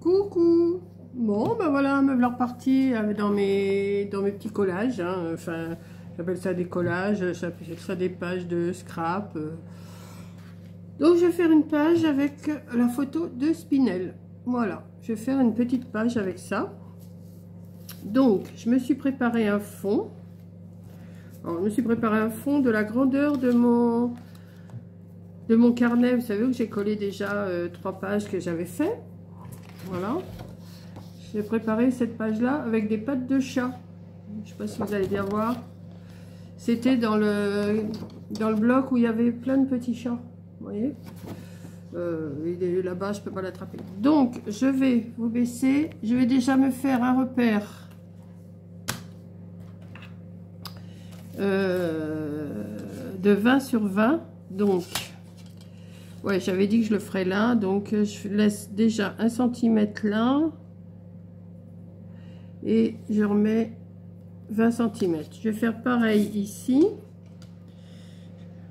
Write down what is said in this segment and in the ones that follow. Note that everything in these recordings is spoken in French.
Coucou. Bon, ben voilà, me voilà repartie dans mes petits collages. Hein. Enfin, j'appelle ça des collages, j'appelle ça des pages de scrap. Donc, je vais faire une page avec la photo de Spinel. Voilà, je vais faire une petite page avec ça. Donc, je me suis préparé un fond. Alors, je me suis préparé un fond de la grandeur de mon carnet. Vous savez où j'ai collé déjà 3 pages que j'avais fait. Voilà. J'ai préparé cette page-là avec des pattes de chat. Je ne sais pas si vous allez bien voir. C'était dans le bloc où il y avait plein de petits chats. Vous voyez, là-bas, je ne peux pas l'attraper. Donc, je vais vous baisser. Je vais déjà me faire un repère. De 20 sur 20. Donc, ouais, j'avais dit que je le ferais là. Donc, je laisse déjà 1 cm là. Et je remets 20 cm. Je vais faire pareil ici.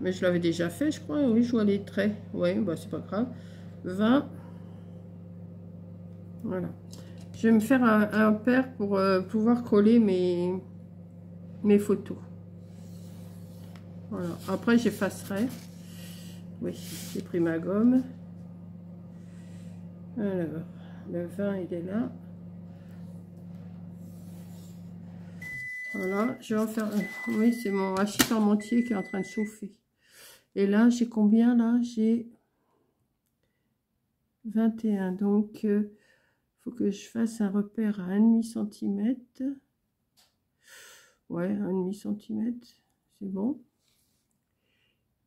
Mais je l'avais déjà fait, je crois. Oui, je vois les traits. Oui, bah, c'est pas grave. 20. Voilà. Je vais me faire un repère pour pouvoir coller mes photos. Voilà. Après, j'effacerai. Oui, j'ai pris ma gomme. Alors, le 20, il est là. Voilà, je vais en faire un. Oui, c'est mon hachis parmentier qui est en train de chauffer. Et là, j'ai combien là? J'ai 21. Donc, il faut que je fasse un repère à 1,5 cm. Ouais, 1,5 cm, c'est bon.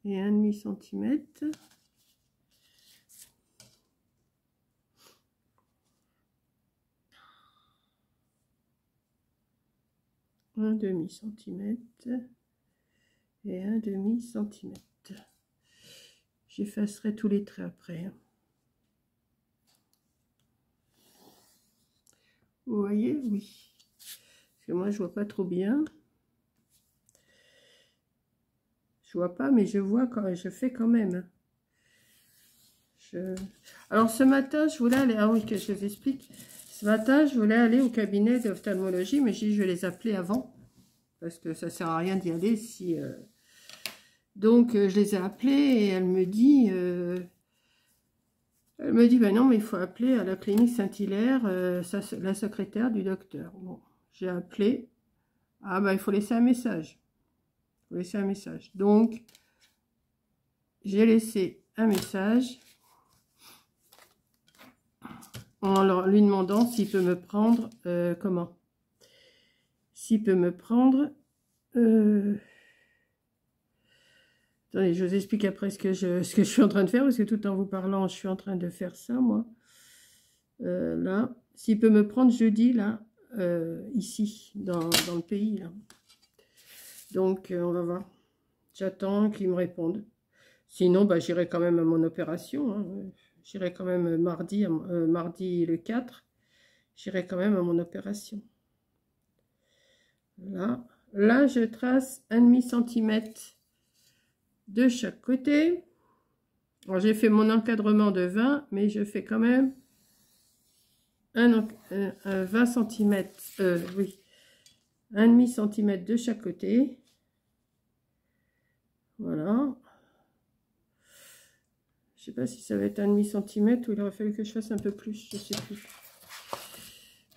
Et 1,5 cm. Un demi-centimètre et 1,5 cm. J'effacerai tous les traits après. Vous voyez, oui. Parce que moi, je vois pas trop bien. Je vois pas, mais je vois quand je fais quand même. Alors, ce matin, je voulais aller... Ah oui, que je vous explique. Ce matin, je voulais aller au cabinet d'ophtalmologie, mais j'ai dit, je vais les appeler avant. Parce que ça sert à rien d'y aller si... Donc, je les ai appelés et elle me dit... ben non, mais il faut appeler à la clinique Saint-Hilaire, la secrétaire du docteur. Bon, j'ai appelé. Ah ben, il faut laisser un message. Il faut laisser un message. Donc, j'ai laissé un message en lui demandant s'il peut me prendre... comment? S'il peut me prendre... Attendez, je vous explique après ce que je suis en train de faire, parce que tout en vous parlant, je suis en train de faire ça, moi. Là, s'il peut me prendre jeudi, là, ici, dans le pays, là. Donc, on va voir. J'attends qu'il me réponde. Sinon, bah, j'irai quand même à mon opération. Hein. J'irai quand même mardi le 4. J'irai quand même à mon opération. Là, je trace 1,5 cm de chaque côté. Alors, j'ai fait mon encadrement de 20, mais je fais quand même un 20 cm, oui, 1,5 cm de chaque côté. Voilà. Je sais pas si ça va être 1,5 cm ou il aurait fallu que je fasse un peu plus, je sais plus.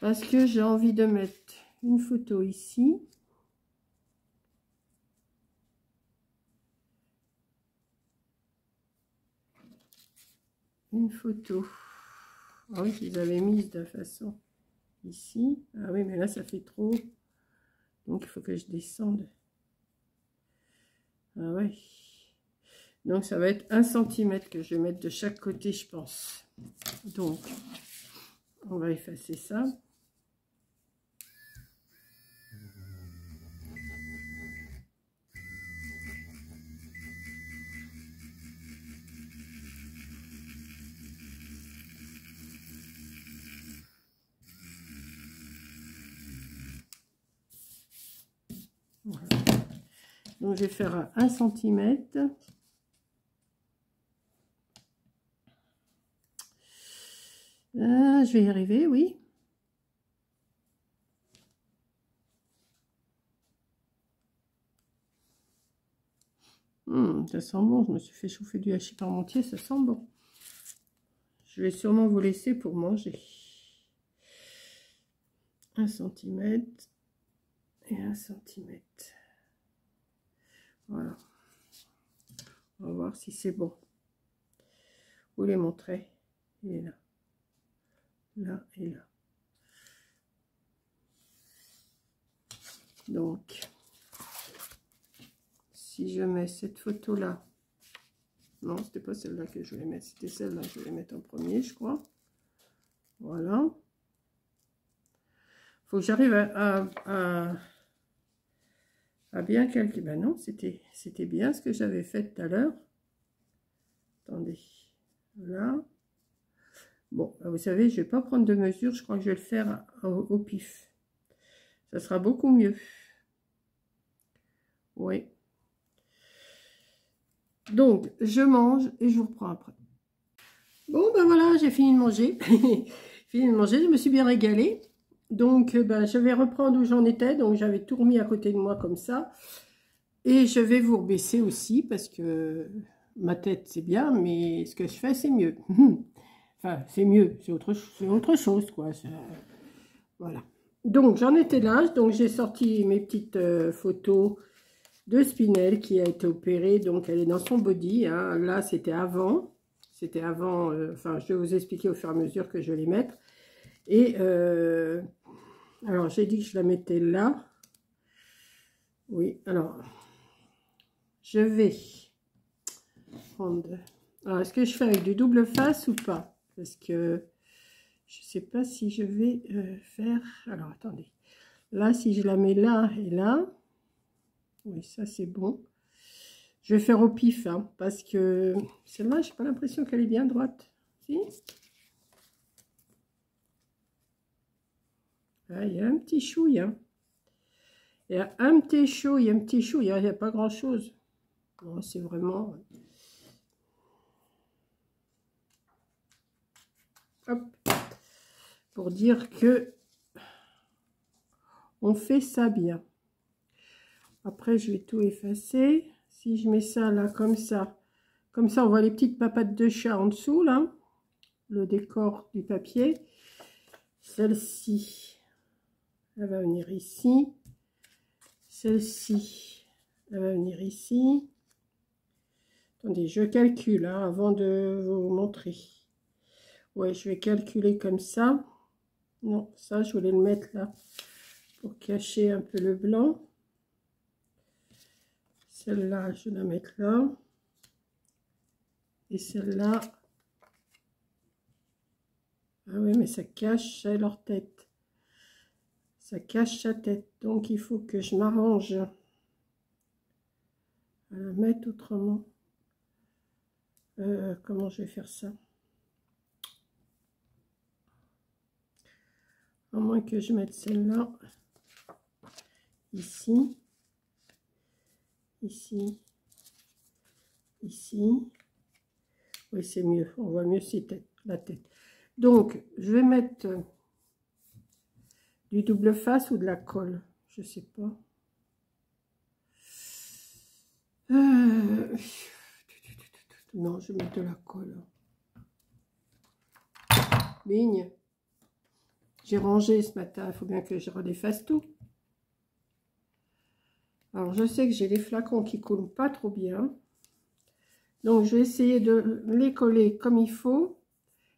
Parce que j'ai envie de mettre une photo ici. Une photo. Ah oui, je les avais mises de façon ici. Ah oui, mais là, ça fait trop. Donc, il faut que je descende. Ah ouais. Donc, ça va être 1 cm que je vais mettre de chaque côté, je pense. Donc, on va effacer ça. Voilà. Donc, je vais faire à 1 cm. Ah, je vais y arriver, oui. Ça sent bon, je me suis fait chauffer du hachis parmentier, ça sent bon. Je vais sûrement vous laisser pour manger. 1 cm et 1 cm. Voilà. On va voir si c'est bon. Vous les montrer. Il est là. Là et là. Donc, si je mets cette photo-là, non, c'était pas celle-là que je voulais mettre, c'était celle-là que je voulais mettre en premier, je crois. Voilà. Faut que j'arrive à bien calculer. Ben non, c'était bien ce que j'avais fait tout à l'heure. Attendez. Là. Bon, vous savez, je vais pas prendre de mesure, je crois que je vais le faire au pif. Ça sera beaucoup mieux. Oui. Donc, je mange et je vous reprends après. Bon, ben voilà, j'ai fini de manger. Fini de manger, je me suis bien régalée. Donc, ben, je vais reprendre où j'en étais. Donc, j'avais tout remis à côté de moi comme ça. Et je vais vous rebaisser aussi parce que ma tête, c'est bien, mais ce que je fais, c'est mieux. Enfin, c'est mieux, c'est autre chose, quoi. Voilà. Donc, j'en étais là. Donc, j'ai sorti mes petites photos de Spinel qui a été opérée. Donc, elle est dans son body. Hein. Là, c'était avant. C'était avant. Enfin, je vais vous expliquer au fur et à mesure que je vais les mettre. Et alors, j'ai dit que je la mettais là. Oui, alors, je vais prendre... Alors, est-ce que je fais avec du double face ou pas? Parce que je ne sais pas si je vais faire... Alors, attendez. Là, si je la mets là et là... Oui, ça, c'est bon. Je vais faire au pif, hein, parce que celle-là, j'ai pas l'impression qu'elle est bien droite. Si? Ah, il y a un petit chouille, hein. Il y a un petit chouille, il n'y a pas grand-chose. Non, c'est vraiment... Hop. Pour dire que on fait ça bien. Après, je vais tout effacer. Si je mets ça là, comme ça, on voit les petites papates de chat en dessous, là. Le décor du papier. Celle-ci, elle va venir ici. Celle-ci, elle va venir ici. Attendez, je calcule hein, avant de vous montrer. Ouais, je vais calculer comme ça. Non, ça, je voulais le mettre là pour cacher un peu le blanc. Celle-là, je vais la mettre là. Et celle-là... Ah oui, mais ça cache leur tête. Ça cache sa tête. Donc, il faut que je m'arrange à la mettre autrement. Comment je vais faire ça? À moins que je mette celle-là. Ici. Ici. Ici. Oui, c'est mieux. On voit mieux la tête. Donc, je vais mettre du double face ou de la colle. Je sais pas. Non, je vais mettre de la colle. Bigne. J'ai rangé ce matin. Il faut bien que je redéfasse tout. Alors, je sais que j'ai des flacons qui coulent pas trop bien. Donc, je vais essayer de les coller comme il faut.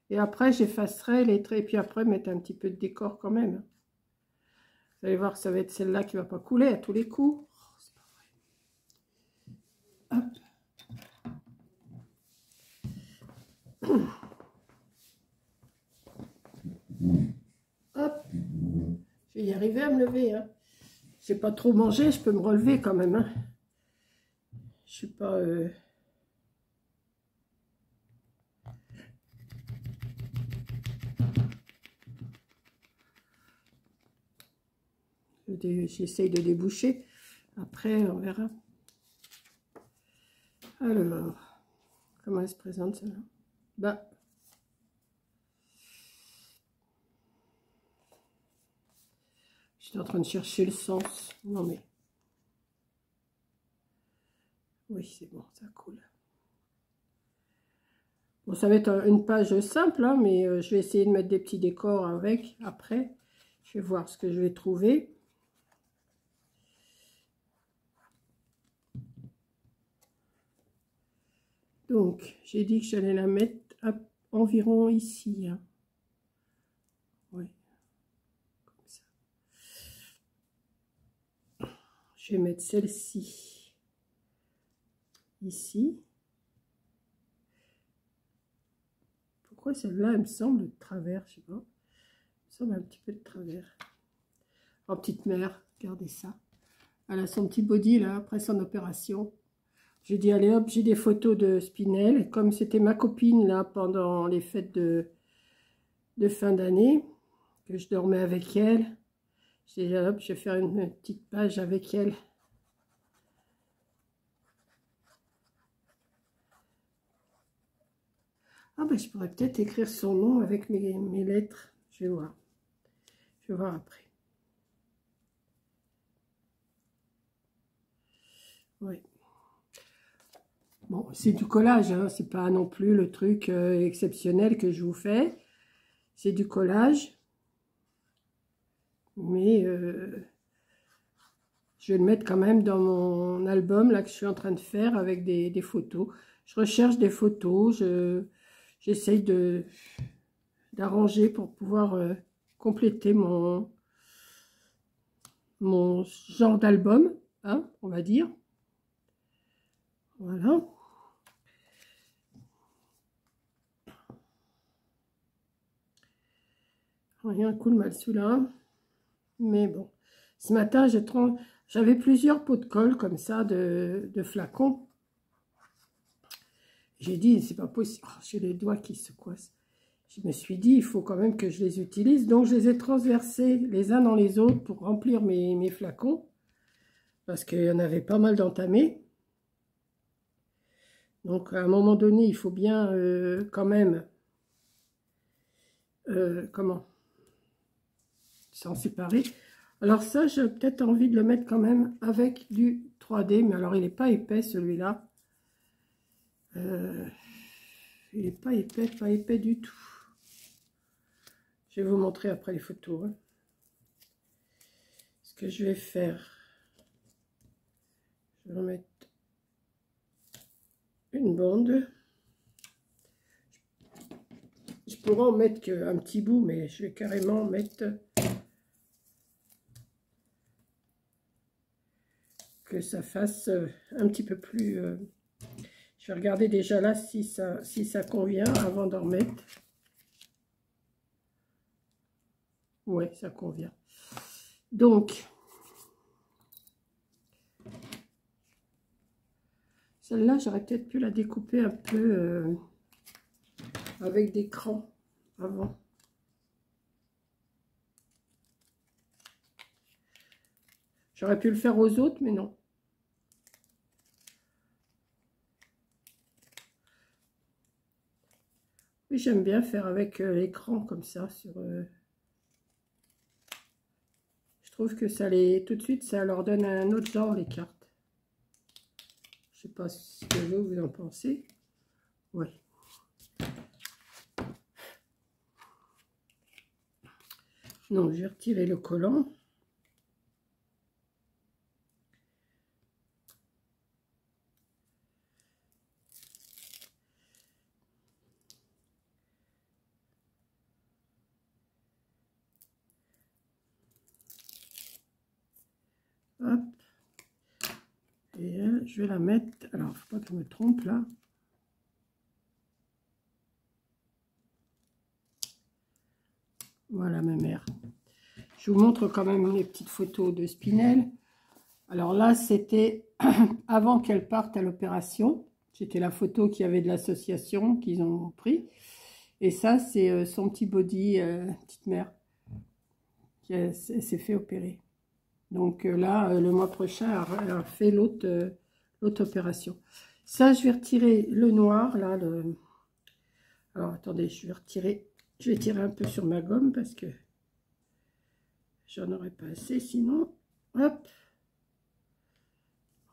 Et après, j'effacerai les traits. Et puis après, mettre un petit peu de décor quand même. Vous allez voir que ça va être celle-là qui ne va pas couler à tous les coups. Oh, c'est pas vrai. Hop. Hop. Je vais y arriver à me lever. Hein. J'ai pas trop mangé, je peux me relever quand même. Hein. Je suis pas... J'essaye de déboucher. Après, on verra. Alors, comment elle se présente celle-là? Bah, J'étais en train de chercher le sens. Non mais... Oui, c'est bon, ça coule. Bon, ça va être une page simple, hein, mais je vais essayer de mettre des petits décors avec, après. Je vais voir ce que je vais trouver. Donc, j'ai dit que j'allais la mettre à environ ici. Hein. Oui, comme ça. Je vais mettre celle-ci ici. Pourquoi celle-là, elle me semble de travers, je sais pas. Elle me semble un petit peu de travers. Oh, petite mère, regardez ça. Elle a son petit body là, après son opération. J'ai dit, allez hop, j'ai des photos de Spinel. Comme c'était ma copine là pendant les fêtes de fin d'année, que je dormais avec elle, j'ai dit, hop, je vais faire une petite page avec elle. Ah ben, je pourrais peut-être écrire son nom avec mes lettres. Je vais voir. Je vais voir après. Oui. Bon, c'est du collage, hein, c'est pas non plus le truc exceptionnel que je vous fais. C'est du collage. Mais je vais le mettre quand même dans mon album là que je suis en train de faire avec des photos. Je recherche des photos, j'essaye d'arranger pour pouvoir compléter mon genre d'album, hein, on va dire. Voilà. Rien cool mal celui-là. Mais bon. Ce matin, j'avais plusieurs pots de colle comme ça, de flacons. J'ai dit, c'est pas possible. Oh, j'ai les doigts qui se coincent. Je me suis dit, il faut quand même que je les utilise. Donc, je les ai transversés les uns dans les autres pour remplir mes flacons. Parce qu'il y en avait pas mal d'entamés. Donc, à un moment donné, il faut bien quand même... comment s'en séparer. Alors ça, j'ai peut-être envie de le mettre quand même avec du 3D. Mais alors, il n'est pas épais, celui-là. Il n'est pas épais du tout. Je vais vous montrer après les photos. Hein. Ce que je vais faire, je vais remettre une bande. Je pourrais en mettre qu'un petit bout, mais je vais carrément mettre que ça fasse un petit peu plus... Je vais regarder déjà là si ça convient avant d'en remettre. Ouais, ça convient. Donc, celle-là, j'aurais peut-être pu la découper un peu avec des crans avant. J'aurais pu le faire aux autres, mais non. Oui, j'aime bien faire avec l'écran comme ça. Je trouve que ça tout de suite, ça leur donne un autre genre, les cartes. Je sais pas ce que vous en pensez. Oui. Donc, je vais retirer le collant. Hop. Et je vais la mettre... Alors, faut pas que je me trompe là. Voilà ma mère. Je vous montre quand même les petites photos de Spinel. Alors là, c'était avant qu'elle parte à l'opération. C'était la photo qu'il y avait de l'association qu'ils ont pris. Et ça, c'est son petit body, petite mère, qui s'est fait opérer. Donc là, le mois prochain, elle a fait l'autre opération. Ça, je vais retirer le noir. Là, alors, attendez, je vais tirer un peu sur ma gomme parce que J'en aurais pas assez sinon. Hop.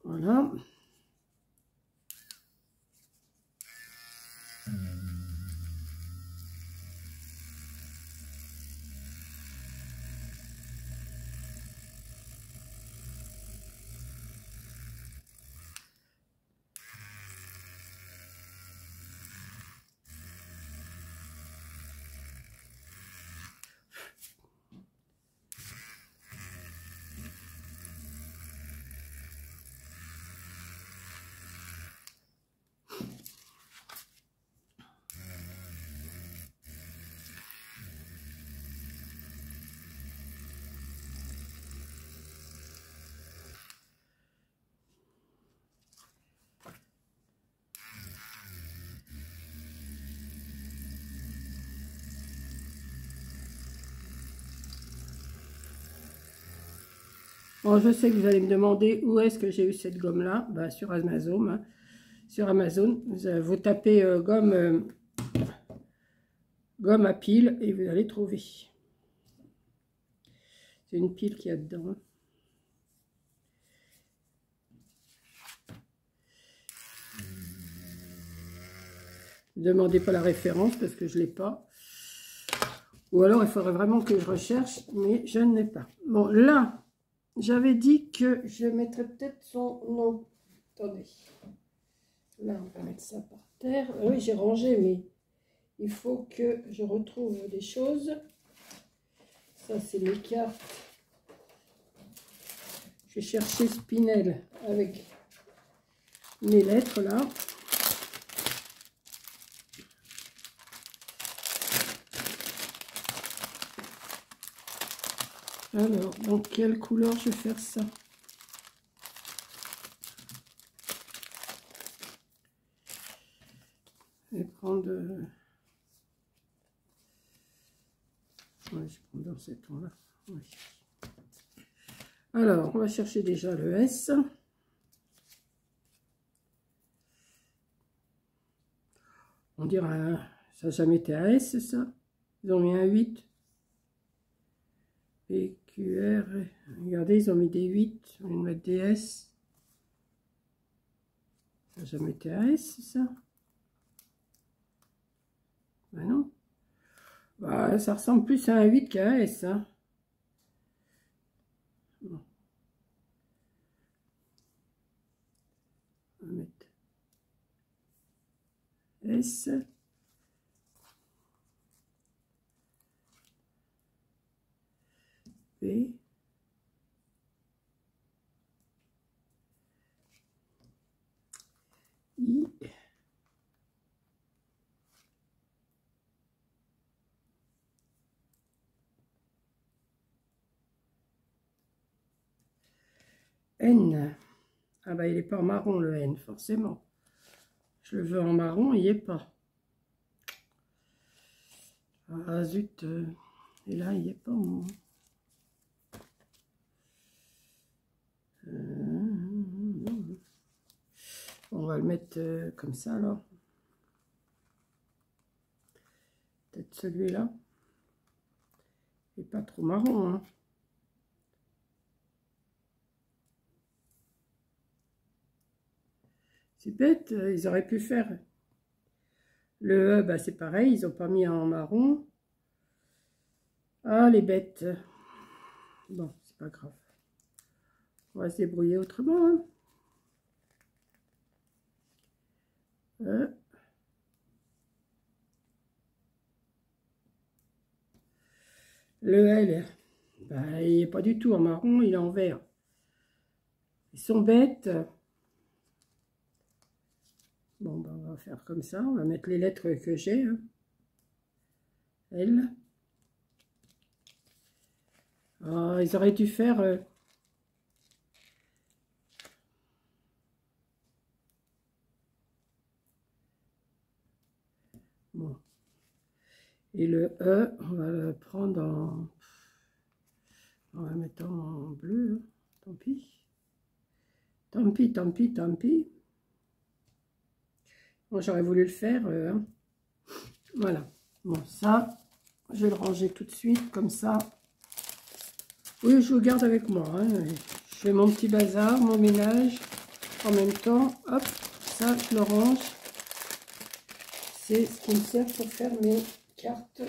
Voilà. Bon, je sais que vous allez me demander où est-ce que j'ai eu cette gomme-là. Bah, sur Amazon. Hein. Sur Amazon, vous tapez gomme à pile et vous allez trouver. C'est une pile qu'il y a dedans. Ne demandez pas la référence parce que je ne l'ai pas. Ou alors il faudrait vraiment que je recherche, mais je ne l'ai pas. Bon, là, j'avais dit que je mettrais peut-être son nom. Attendez. Là, on va mettre ça par terre. Oui, j'ai rangé, mais il faut que je retrouve des choses. Ça, c'est mes cartes. Je vais chercher Spinel avec mes lettres, là. Alors, dans quelle couleur je vais faire ça? Je vais prendre... Ouais, je prends dans cet ton-là. Oui. Alors, on va chercher déjà le S. On dira, ça n'a jamais été un S, ça. Ils ont mis un 8. P, Q, R. Regardez, ils ont mis des 8. On va mettre des S. Ça n'a jamais été un S, ça. Ben non. Bah, ça ressemble plus à un 8 qu'à un S. Hein. Bon. On va mettre S. P. I. N. Ah bah il n'est pas en marron le N, forcément. Je le veux en marron, il n'y est pas. Ah zut, et là il n'y est pas en... On va le mettre comme ça alors. Peut-être celui-là. Et pas trop marron, hein. C'est bête, ils auraient pu faire. Le E, bah c'est pareil, ils n'ont pas mis en marron. Ah, les bêtes. Bon, c'est pas grave. On va se débrouiller autrement. Hein. Le L, bah, il n'est pas du tout en marron, il est en vert. Ils sont bêtes. Bon, bah, on va faire comme ça. On va mettre les lettres que j'ai. Hein. L. Ah, ils auraient dû faire... Bon. Et le E, on va le prendre en... On va le mettre en bleu. Hein. Tant pis. Tant pis, tant pis, tant pis. Bon, j'aurais voulu le faire. Hein. Voilà. Bon, ça, je vais le ranger tout de suite, comme ça. Oui, je vous garde avec moi. Hein. Je fais mon petit bazar, mon ménage. En même temps, hop, ça, je le range. C'est ce qui me sert pour faire mes cartes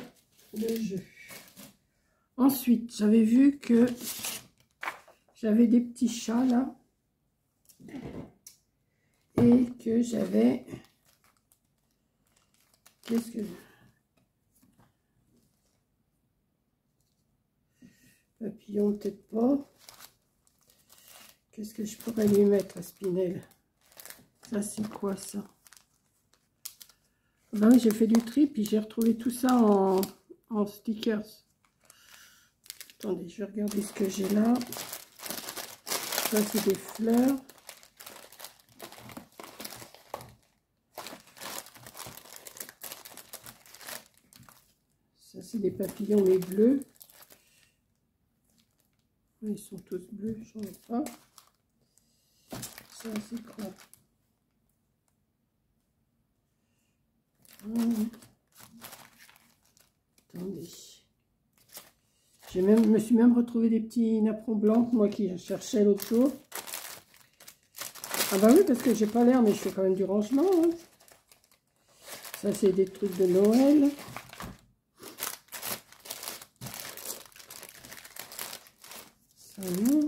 de jeu. Ensuite, j'avais vu que j'avais des petits chats là. Et que j'avais... Qu'est-ce que... Papillon, peut-être pas. Qu'est-ce que je pourrais lui mettre à Spinel? Ça, c'est quoi ça? Ben oui, j'ai fait du tri, puis j'ai retrouvé tout ça en stickers. Attendez, je vais regarder ce que j'ai là. Ça, c'est des fleurs. Ça, c'est des papillons, mais bleus. Ils sont tous bleus, j'en ai pas. Ça, c'est quoi? Attendez. Je me suis même retrouvé des petits napperons blancs, moi qui cherchais l'autre jour. Ah bah oui, parce que j'ai pas l'air, mais je fais quand même du rangement. Hein. Ça, c'est des trucs de Noël. Ça, non.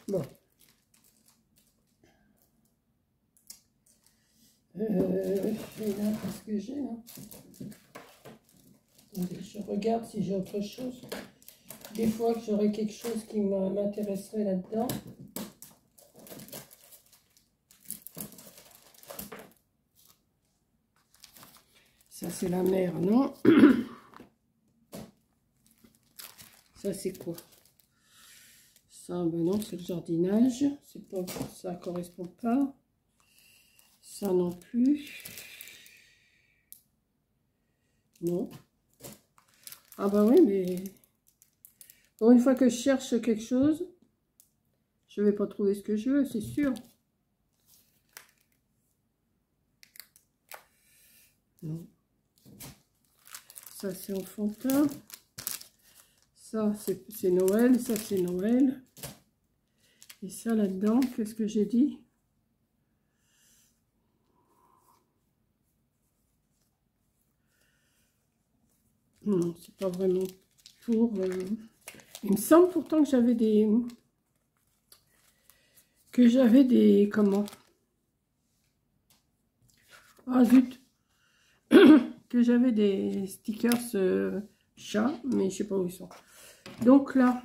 Bon. Et là, qu'est-ce que j'ai là? Attendez, je regarde si j'ai autre chose. Des fois que j'aurai quelque chose qui m'intéresserait là-dedans. Ça, c'est la mer, non? Ça, c'est quoi? Ça, ben non, c'est le jardinage. C'est pas, ça correspond pas. Ça non plus. Non. Ah bah oui, mais... Bon, une fois que je cherche quelque chose, je vais pas trouver ce que je veux, c'est sûr. Non. Ça, c'est enfantin. Ça, c'est Noël. Ça, c'est Noël. Et ça, là-dedans, qu'est-ce que j'ai dit? Non, c'est pas vraiment pour... Il me semble pourtant que j'avais des... Comment? Ah, zut! Que j'avais des stickers chats, mais je sais pas où ils sont. Donc là,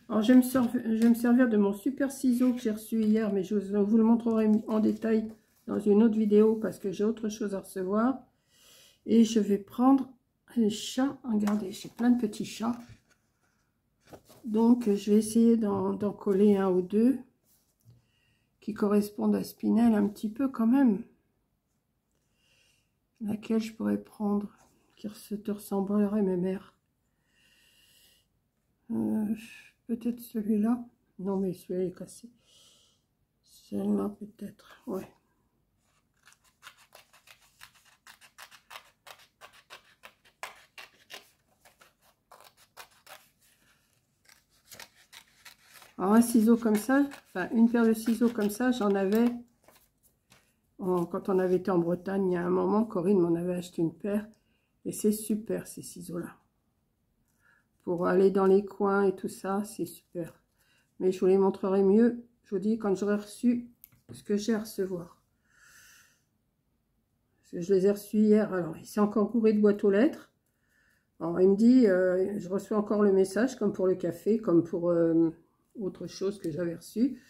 alors je vais me servir de mon super ciseau que j'ai reçu hier, mais je vous le montrerai en détail dans une autre vidéo parce que j'ai autre chose à recevoir. Et je vais prendre les chats. Regardez, j'ai plein de petits chats. Donc je vais essayer d'en coller un ou deux qui correspondent à Spinel un petit peu quand même. Laquelle je pourrais prendre qui te ressemblerait mes mères. Peut-être celui-là. Non, mais celui-là est cassé. Celle-là, peut-être. Ouais. Alors, un ciseau comme ça, enfin, une paire de ciseaux comme ça, j'en avais... Quand on avait été en Bretagne, il y a un moment, Corinne m'en avait acheté une paire. Et c'est super, ces ciseaux-là. Pour aller dans les coins et tout ça, c'est super. Mais je vous les montrerai mieux, je vous dis, quand j'aurai reçu ce que j'ai à recevoir. Parce que je les ai reçus hier. Alors, il s'est encore bourré de boîte aux lettres. Alors, il me dit, je reçois encore le message, comme pour le café, comme pour autre chose que j'avais reçu.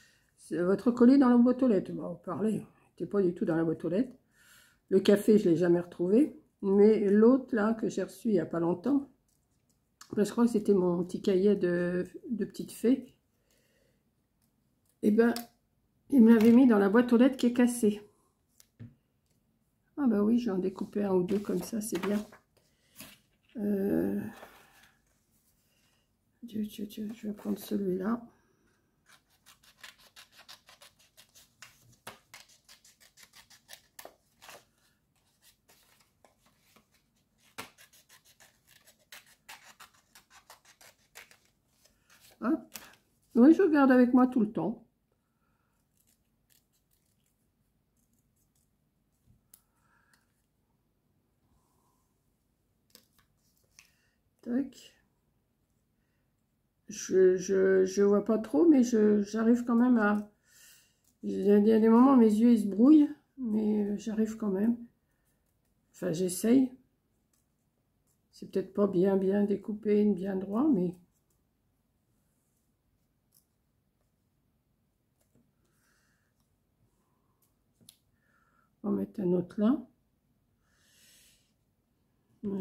Votre colis dans la boîte aux lettres. Bon, on parlait, n'était pas du tout dans la boîte aux lettres. Le café, je ne l'ai jamais retrouvé. Mais l'autre, là, que j'ai reçu il n'y a pas longtemps, ben, je crois que c'était mon petit cahier de petite fée. Et ben, il me l'avait mis dans la boîte aux lettres qui est cassée. Ah bah oui, je vais en découper un ou deux comme ça, c'est bien. Je vais prendre celui-là. Hop. Oui, je garde avec moi tout le temps. Tac. Je vois pas trop, mais j'arrive quand même à... Il y a des moments, mes yeux, ils se brouillent, mais j'arrive quand même. Enfin, j'essaye. C'est peut-être pas bien découpé, bien droit, mais... On va mettre un autre là.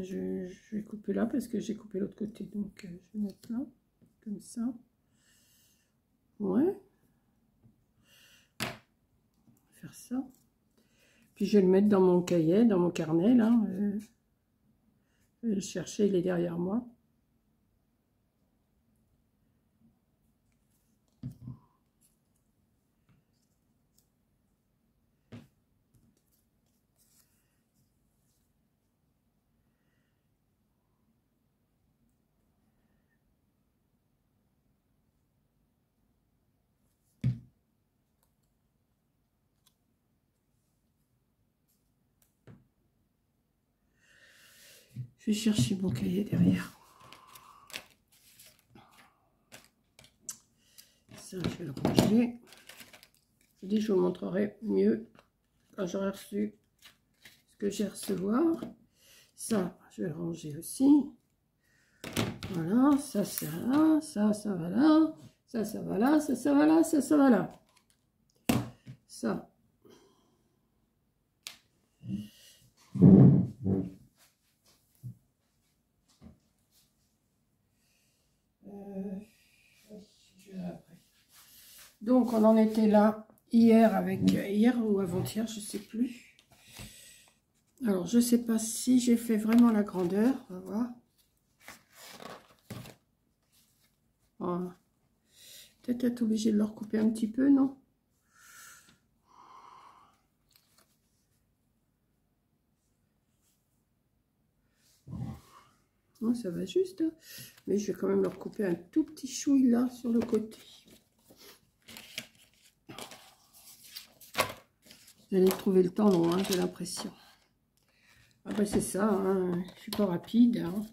Je vais couper là parce que j'ai coupé l'autre côté. Donc, je vais mettre là, comme ça. Ouais. Faire ça. Puis, je vais le mettre dans mon cahier, dans mon carnet, là. Je vais le chercher, il est derrière moi. Je vais chercher mon cahier derrière. Ça, je vais le ranger. Je dis, je vous montrerai mieux quand j'aurai reçu ce que j'ai à recevoir. Ça, je vais le ranger aussi. Voilà, ça là, ça va là, ça va là, ça va là, ça va là. Ça. Donc, on en était là hier ou avant-hier, je sais plus. Alors, je sais pas si j'ai fait vraiment la grandeur. On va voir. Voilà. Peut-être être obligé de le recouper un petit peu, non? Non, ça va juste. Hein. Mais je vais quand même le recouper un tout petit chouille là sur le côté. Vous allez trouver le temps long, hein, j'ai l'impression. Après, c'est ça, hein, je suis pas rapide. Hein.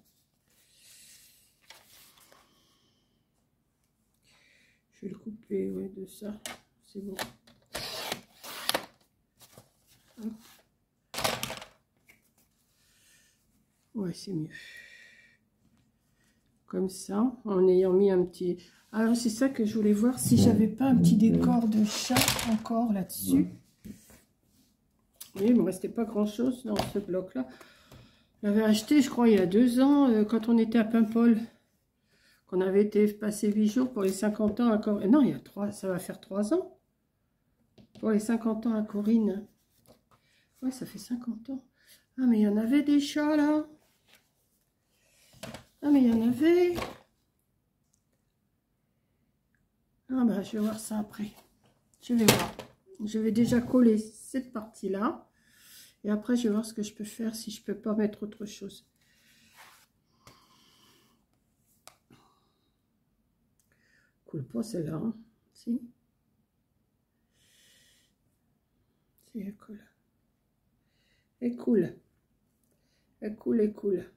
Je vais le couper, ouais, de ça. C'est bon. Hop. Ouais, c'est mieux. Comme ça, en ayant mis un petit... Alors, c'est ça que je voulais voir, si j'avais pas un petit décor de chat encore là-dessus. Oui, il ne me restait pas grand-chose dans ce bloc-là. Je l'avais acheté, je crois, il y a 2 ans, quand on était à Paimpol. Qu'on avait été passer 8 jours pour les 50 ans à Corinne. Non, il y a 3, ça va faire 3 ans. Pour les 50 ans à Corinne. Ouais, ça fait 50 ans. Ah, mais il y en avait des chats, là. Ah, mais il y en avait. Ah, bah, je vais voir ça après. Je vais voir. Je vais déjà coller cette partie-là. Et après, je vais voir ce que je peux faire, si je peux pas mettre autre chose. Coule pas celle-là, hein. Si. Si, elle coule. Elle coule. Elle coule, elle coule.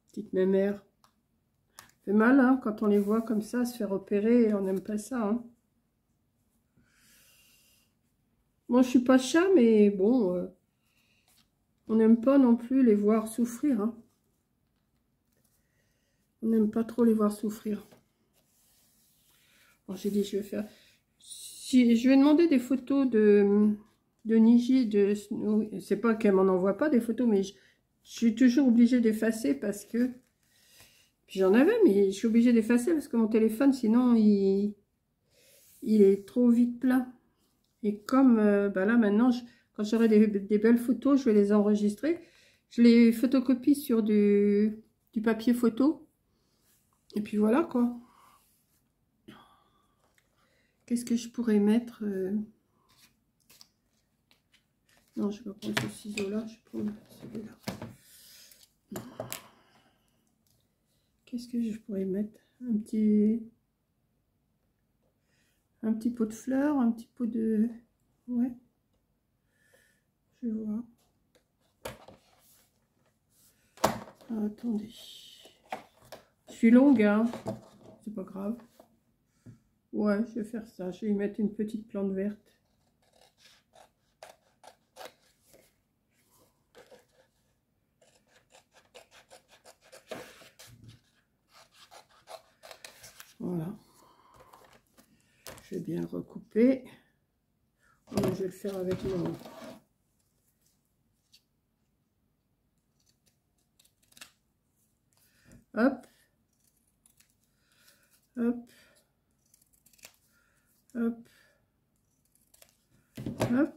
Petite mémère. Fait mal, hein, quand on les voit comme ça, se faire opérer, on n'aime pas ça. Hein. Moi, je suis pas chat, mais bon, on n'aime pas non plus les voir souffrir. Hein. On n'aime pas trop les voir souffrir. Alors, j'ai dit, je vais faire... Si, je vais demander des photos de Niji, c'est pas qu'elle m'en envoie pas des photos, mais je suis toujours obligée d'effacer parce que... Puis j'en avais, mais je suis obligée d'effacer parce que mon téléphone, sinon, il est trop vite plein. Et comme bah là, maintenant, quand j'aurai des belles photos, je vais les enregistrer. Je les photocopie sur du papier photo. Et puis voilà quoi. Qu'est-ce que je pourrais mettre Non, je vais pas prendre ce ciseau-là, je vais prendre celui-là. Qu'est-ce que je pourrais mettre? Un petit pot de fleurs, un petit pot de... Ouais. Je vois. Ah, attendez. Je suis longue, hein. C'est pas grave. Ouais, je vais faire ça. Je vais y mettre une petite plante verte. Voilà. Je vais bien recouper. Oh, je vais le faire avec mon... Hop. Hop. Hop. Hop.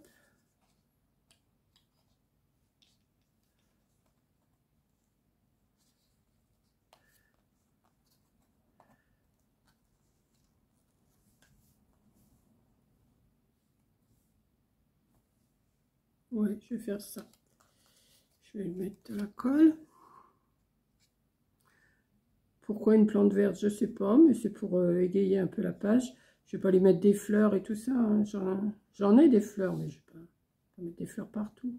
Ouais, je vais faire ça. Je vais mettre de la colle. Pourquoi une plante verte? Je sais pas, mais c'est pour égayer un peu la page. Je vais pas lui mettre des fleurs et tout ça. Hein. J'en ai des fleurs, mais je vais pas mettre des fleurs partout.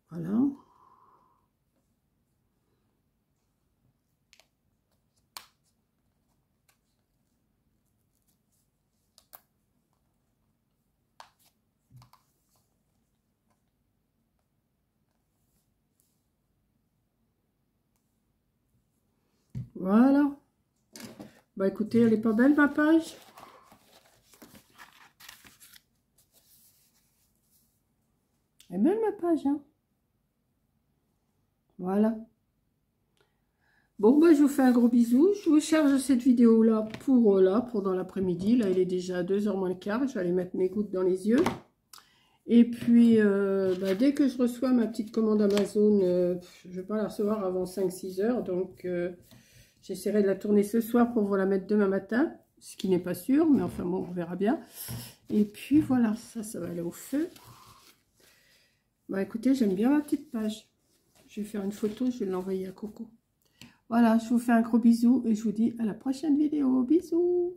Voilà. Voilà. Bah écoutez, elle est pas belle ma page? Elle est belle ma page, hein? Voilà. Bon, bah je vous fais un gros bisou. Je vous charge cette vidéo là pour dans l'après-midi. Là, il est déjà 2h moins le quart. Je vais aller mettre mes gouttes dans les yeux. Et puis, bah, dès que je reçois ma petite commande Amazon, je ne vais pas la recevoir avant 5-6 heures. Donc, j'essaierai de la tourner ce soir pour vous la mettre demain matin. Ce qui n'est pas sûr, mais enfin bon, on verra bien. Et puis voilà, ça va aller au feu. Bah écoutez, j'aime bien ma petite page. Je vais faire une photo, je vais l'envoyer à Coco. Voilà, je vous fais un gros bisou et je vous dis à la prochaine vidéo. Bisous!